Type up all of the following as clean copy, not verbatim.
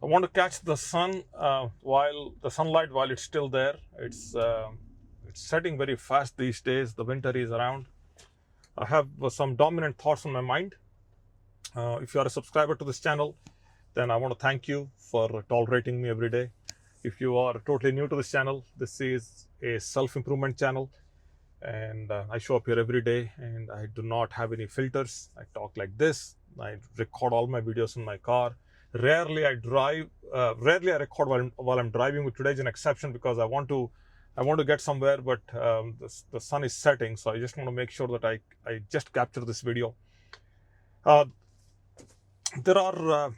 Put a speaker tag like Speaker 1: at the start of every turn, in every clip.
Speaker 1: I want to catch the sun while the sunlight while it's still there. It's setting very fast these days. The winter is around. I have some dominant thoughts on my mind. If you are a subscriber to this channel, then I want to thank you for tolerating me every day. If you are totally new to this channel, this is a self-improvement channel, and I show up here every day, and I do not have any filters. I talk like this. I record all my videos in my car. Rarely I drive. Rarely I record while I'm driving. But today is an exception because I want to get somewhere, but the sun is setting, so I just want to make sure that I just capture this video. There are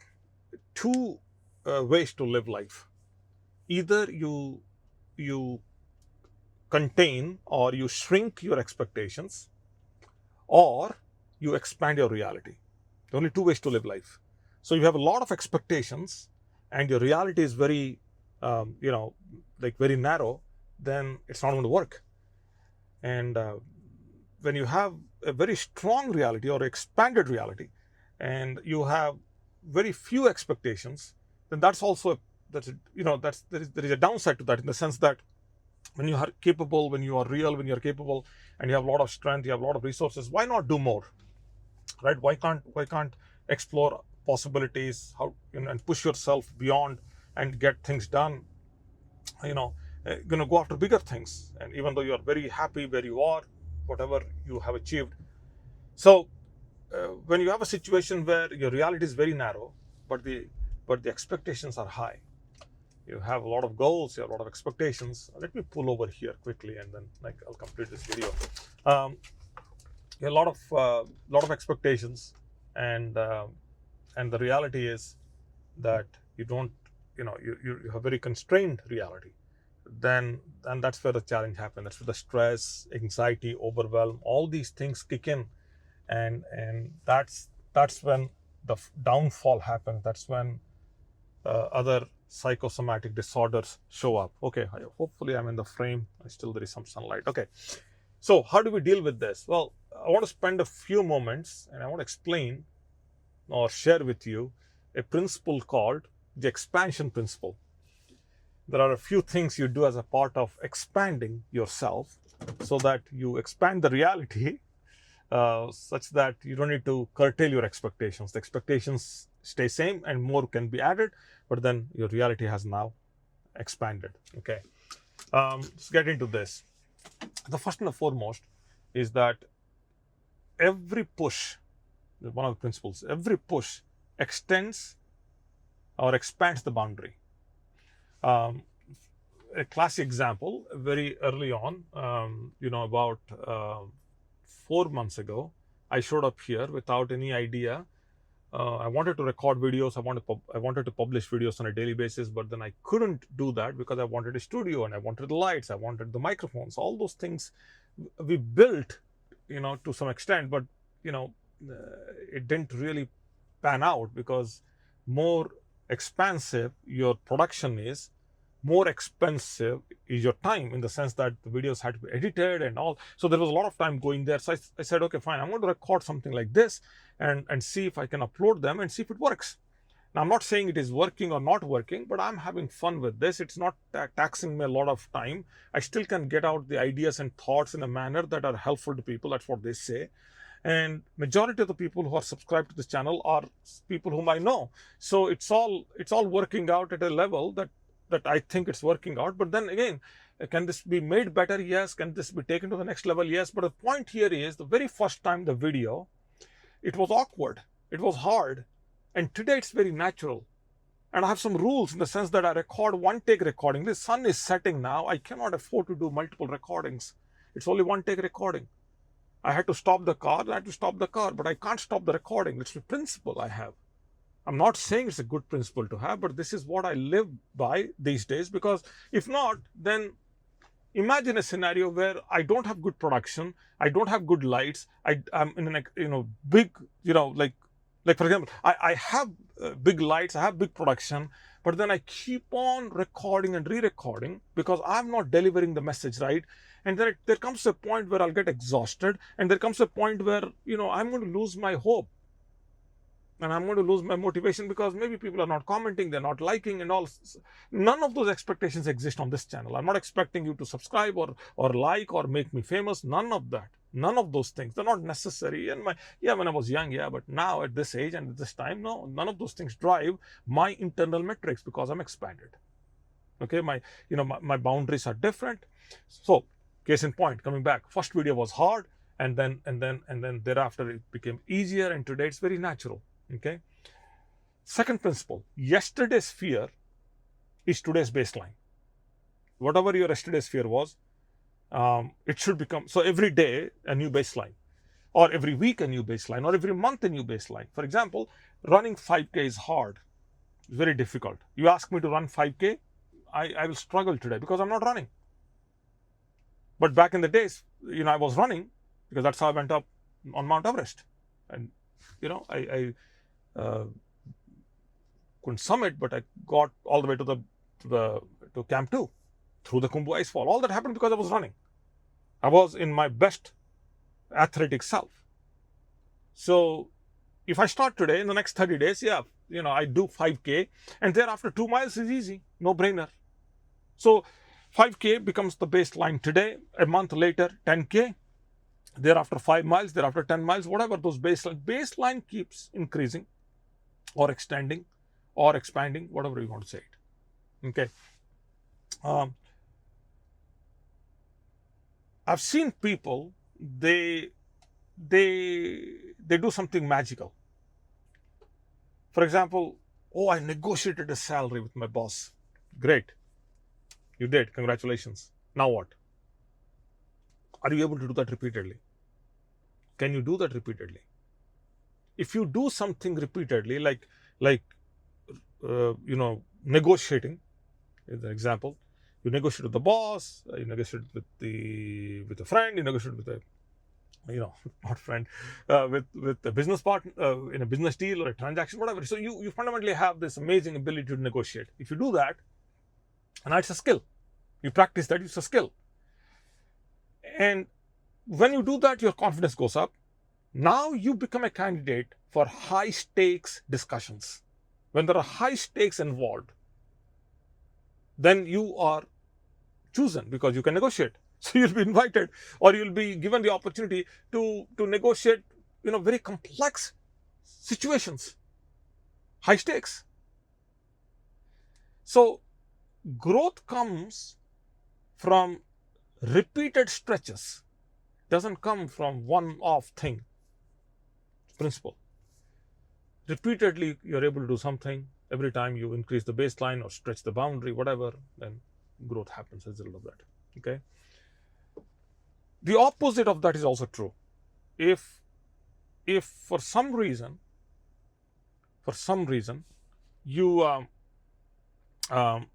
Speaker 1: two ways to live life. Either you contain or you shrink your expectations, or you expand your reality. There are only two ways to live life. So you have a lot of expectations and your reality is very, very narrow, then it's not going to work. And when you have a very strong reality or expanded reality and you have very few expectations, then that's also, there is a downside to that, in the sense that when you are capable, when you are real, when you're capable and you have a lot of strength, you have a lot of resources, why not do more, right? Why can't explore possibilities, and push yourself beyond and get things done? Go after bigger things. And even though you are very happy where you are, whatever you have achieved. So when you have a situation where your reality is very narrow, but the expectations are high, you have a lot of goals, you have a lot of expectations. Let me pull over here quickly, and then I'll complete this video. A lot of expectations, and the reality is that you don't, you have very constrained reality. Then that's where the challenge happens. That's where the stress, anxiety, overwhelm, all these things kick in, and that's when the downfall happens. That's when other psychosomatic disorders show up. Okay, hopefully I'm in the frame. There is some sunlight. Okay, so how do we deal with this? Well, I want to spend a few moments and I want to explain or share with you a principle called the expansion principle. There are a few things you do as a part of expanding yourself so that you expand the reality such that you don't need to curtail your expectations. The expectations stay same and more can be added, but then your reality has now expanded. Okay, let's get into this. The first and the foremost is that every push, one of the principles, every push extends or expands the boundary. A classic example, very early on, about 4 months ago, I showed up here without any idea. I wanted to record videos. I wanted to publish videos on a daily basis, but then I couldn't do that because I wanted a studio and I wanted the lights, I wanted the microphones, all those things we built, to some extent, but it didn't really pan out, because more expansive your production is, more expensive is your time, in the sense that the videos had to be edited and all. So there was a lot of time going there. So I said, okay, fine, I'm going to record something like this and see if I can upload them and see if it works. Now, I'm not saying it is working or not working, but I'm having fun with this. It's not taxing me a lot of time. I still can get out the ideas and thoughts in a manner that are helpful to people. That's what they say. And majority of the people who are subscribed to this channel are people whom I know. So it's all working out at a level that I think it's working out. But then again, can this be made better? Yes. Can this be taken to the next level? Yes. But the point here is, the very first time the video, it was awkward, it was hard, and today it's very natural. And I have some rules, in the sense that I record one take recording. The sun is setting now. I cannot afford to do multiple recordings. It's only one take recording. I had to stop the car, but I can't stop the recording. It's a principle I have. I'm not saying it's a good principle to have, but this is what I live by these days, because if not, then imagine a scenario where I don't have good production, I don't have good lights, I'm in a big, like for example, I have big lights, I have big production, but then I keep on recording and re-recording because I'm not delivering the message right. And then there comes a point where I'll get exhausted, and there comes a point where, I'm going to lose my hope. And I'm going to lose my motivation because maybe people are not commenting, they're not liking and all. None of those expectations exist on this channel. I'm not expecting you to subscribe or like or make me famous. None of that. None of those things. They're not necessary. And when I was young, yeah, but now at this age and at this time, no, none of those things drive my internal metrics because I'm expanded. Okay, my boundaries are different. So, case in point, coming back, first video was hard, and then thereafter it became easier, and today it's very natural. Okay. Second principle: yesterday's fear is today's baseline. Whatever your yesterday's fear was, it should become so every day a new baseline, or every week a new baseline, or every month a new baseline. For example, running 5K is hard, it's very difficult. You ask me to run 5K, I will struggle today because I'm not running. But back in the days, I was running because that's how I went up on Mount Everest, and I couldn't summit, but I got all the way to Camp 2 through the Khumbu Icefall. All that happened because I was running. I was in my best athletic self. So if I start today, in the next 30 days, I do 5K, and thereafter 2 miles is easy, no brainer. So 5K becomes the baseline today. A month later, 10K. Thereafter 5 miles, thereafter 10 miles, whatever those baseline keeps increasing or extending or expanding, whatever you want to say it. Okay. I've seen people, they do something magical. For example, I negotiated a salary with my boss. Great. You did. Congratulations. Now what? Are you able to do that repeatedly? Can you do that repeatedly? If you do something repeatedly, like negotiating, is an example. You negotiate with the boss, you negotiate with a friend, you negotiate with a not friend, with a business partner in a business deal or a transaction, whatever. So you fundamentally have this amazing ability to negotiate. If you do that, and it's a skill, you practice that, it's a skill. And when you do that, your confidence goes up. Now you become a candidate for high stakes discussions. When there are high stakes involved, then you are chosen because you can negotiate. So you'll be invited, or you'll be given the opportunity to negotiate, very complex situations, high stakes. So growth comes from repeated stretches. Doesn't come from one-off thing. Principle. Repeatedly, you're able to do something. Every time you increase the baseline or stretch the boundary, whatever, then growth happens as a result of that. Okay. The opposite of that is also true. If for some reason you how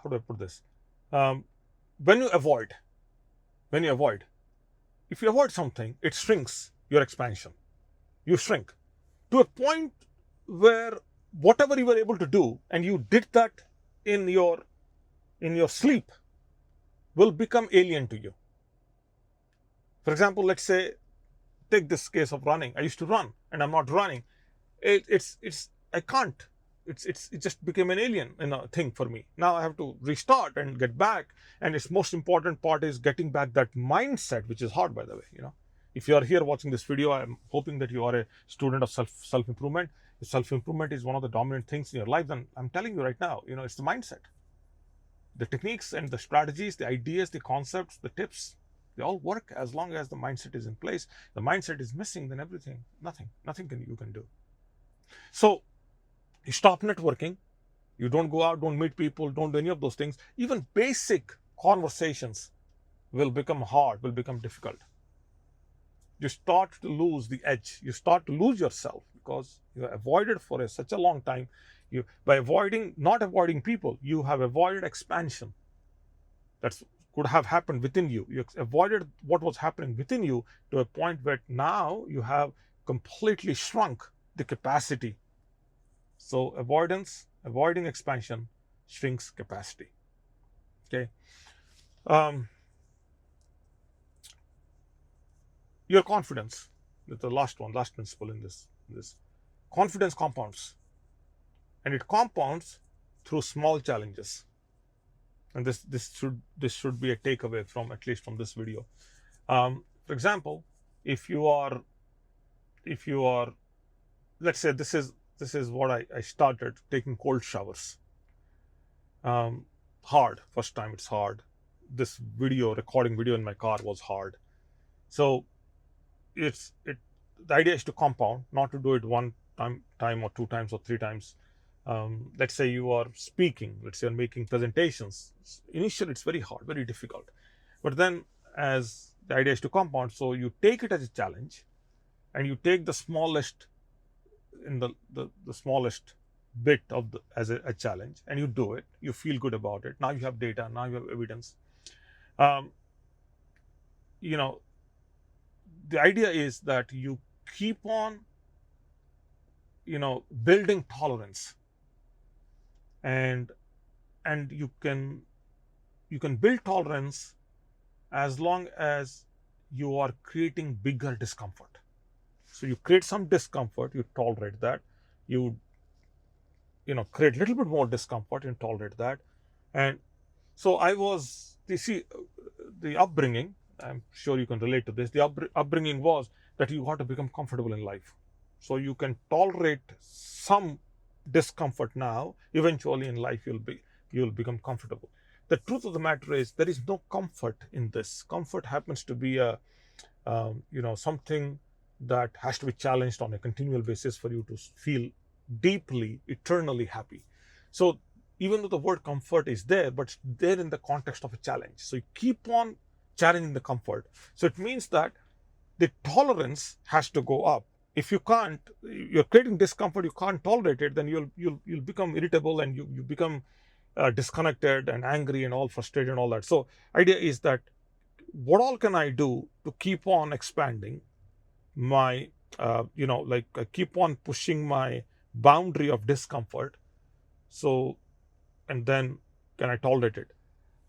Speaker 1: do I put this? When you avoid, if you avoid something, it shrinks your expansion. You shrink to a point where whatever you were able to do, and you did that in your sleep, will become alien to you. For example, let's say, take this case of running. I used to run, and I'm not running. I can't. It just became an alien thing for me. Now I have to restart and get back. And its most important part is getting back that mindset, which is hard, by the way. If you are here watching this video, I'm hoping that you are a student of self-improvement. If self-improvement is one of the dominant things in your life, then I'm telling you right now, it's the mindset. The techniques and the strategies, the ideas, the concepts, the tips, they all work as long as the mindset is in place. The mindset is missing, then everything, nothing you can do. So you stop networking, you don't go out, don't meet people, don't do any of those things. Even basic conversations will become hard, will become difficult. You start to lose the edge. You start to lose yourself because you have avoided for such a long time. By not avoiding people, you have avoided expansion. That could have happened within you. You avoided what was happening within you to a point where now you have completely shrunk the capacity. So avoiding expansion shrinks capacity. Okay. Your confidence. the last principle in this. Confidence compounds, and it compounds through small challenges. And this should be a takeaway from, at least from this video. For example, if you are, let's say this is what I started taking cold showers. Hard, first time it's hard. This recording video in my car was hard. So the idea is to compound, not to do it one time or two times or three times. Let's say you are speaking, let's say you're making presentations. Initially it's very hard, very difficult, but then as the idea is to compound, so you take it as a challenge, and you take the smallest the smallest bit of as a challenge, and you do it. You feel good about it. Now you have data, now you have evidence. The idea is that you keep on building tolerance, and you can build tolerance as long as you are creating bigger discomfort. So you create some discomfort, you tolerate that. You create a little bit more discomfort and tolerate that. And so the upbringing, I'm sure you can relate to this. The upbringing was that you got to become comfortable in life. So you can tolerate some discomfort now. Eventually in life you'll become comfortable. The truth of the matter is there is no comfort in this. Comfort happens to be a something that has to be challenged on a continual basis for you to feel deeply, eternally happy. So even though the word comfort is there, but it's there in the context of a challenge. So you keep on challenging the comfort. So it means that the tolerance has to go up. If you're creating discomfort, you can't tolerate it, then you'll become irritable, and you become disconnected and angry and all frustrated and all that. So idea is that what all can I do to keep on expanding my I keep on pushing my boundary of discomfort. So, and then can I tolerate it?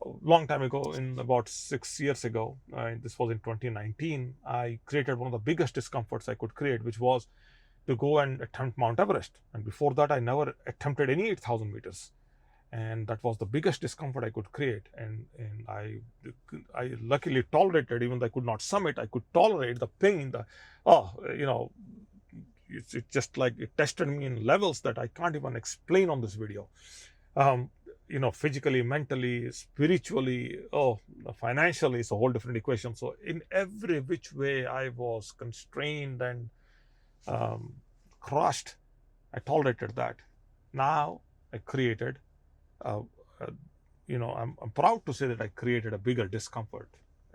Speaker 1: A long time ago, in about 6 years ago, this was in 2019, I created one of the biggest discomforts I could create, which was to go and attempt Mount Everest. And before that, I never attempted any 8,000 meters. And that was the biggest discomfort I could create. And I luckily tolerated, even though I could not summit, I could tolerate the pain, it's just like it tested me in levels that I can't even explain on this video. Physically, mentally, spiritually, financially, it's a whole different equation. So in every which way, I was constrained and crushed. I tolerated that. Now I created, I'm proud to say that I created a bigger discomfort.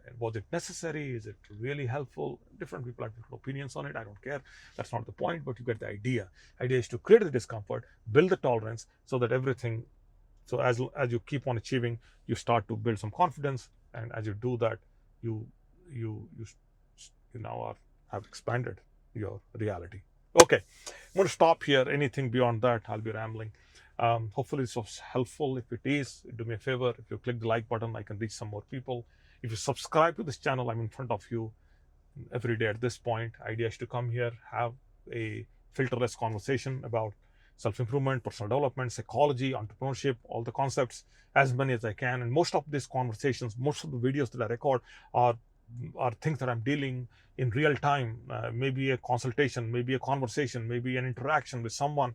Speaker 1: And was it necessary? Is it really helpful? Different people have different opinions on it. I don't care. That's not the point, but you get the idea. Idea is to create the discomfort, build the tolerance, so that everything. So as you keep on achieving, you start to build some confidence, and as you do that, you now have expanded your reality. Okay, I'm going to stop here. Anything beyond that, I'll be rambling. Hopefully this was helpful. If it is, do me a favor. If you click the like button, I can reach some more people. If you subscribe to this channel, I'm in front of you every day at this point. Idea is to come here, have a filterless conversation about self-improvement, personal development, psychology, entrepreneurship, all the concepts, as many as I can. And most of these conversations, most of the videos that I record are things that I'm dealing in real time. Maybe a consultation, maybe a conversation, maybe an interaction with someone.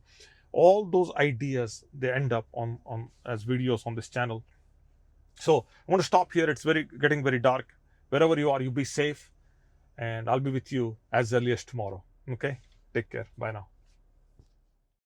Speaker 1: All those ideas, they end up on as videos on this channel. So I want to stop here. It's getting very dark. Wherever you are, you be safe, and I'll be with you as early as tomorrow. Okay, take care. Bye now.